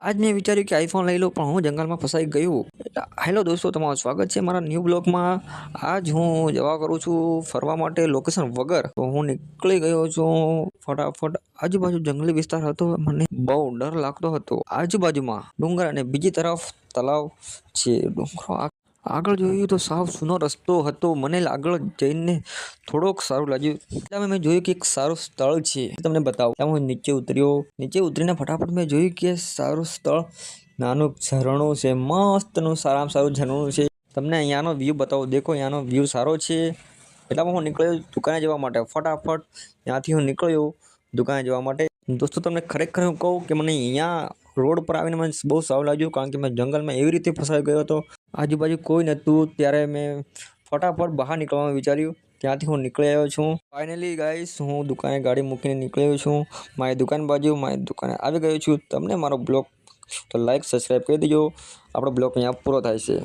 આજ મેં વિચાર્યું કે આઈફોન લઈ લો, પણ હું જંગલમાં ફસાઈ ગયો. હેલો દોસ્તો, તમારું સ્વાગત છે મારા ન્યૂ બ્લોગમાં. આજ હું જવા કરું છું ફરવા માટે લોકેશન વગર. તો હું નીકળી ગયો છું ફટાફટ. આજુબાજુ જંગલી વિસ્તાર હતો, મને બહુ ડર લાગતો હતો. આજુબાજુમાં ડુંગર અને બીજી તરફ તળાવ છે. ડુંગરો આગળ જોયું તો સાવ સૂનો રસ્તો હતો. મને આગળ જઈને થોડોક સારું લાગ્યું. એટલે મેં જોયું કે એક સારું સ્થળ છે, તમને બતાવું. ત્યાં હું નીચે ઉતર્યો. નીચે ઉતરીને ફટાફટ મેં જોયું કે સારું સ્થળ, નાનું ઝરણું છે, મસ્તનું સારામાં સારું ઝરણું છે. તમને અહીંયાનો વ્યૂ બતાવો. દેખો, અહીંયાનો વ્યૂ સારો છે. એટલામાં હું નીકળ્યો દુકાને જવા માટે. ફટાફટ ત્યાંથી હું નીકળ્યો દુકાને જવા માટે. દોસ્તો, તમને ખરેખર હું કહું કે મને અહીંયા રોડ પર આવીને મને બહુ સારું લાગ્યું, કારણ કે મેં જંગલમાં એવી રીતે ફસાઈ ગયો હતો. આજુબાજુ કોઈ નહોતું. ત્યારે મેં ફટાફટ બહાર નીકળવાનું વિચાર્યું. ત્યાંથી હું નીકળી આવ્યો છું. ફાઇનલી ગાઈસ, હું દુકાને ગાડી મૂકીને નીકળ્યો છું. મારી દુકાને આવી ગયો છું. તમને મારો બ્લોગ તો લાઈક સબસ્ક્રાઈબ કરી દેજો. આપણો બ્લોગ અહીંયા પૂરો થાય છે.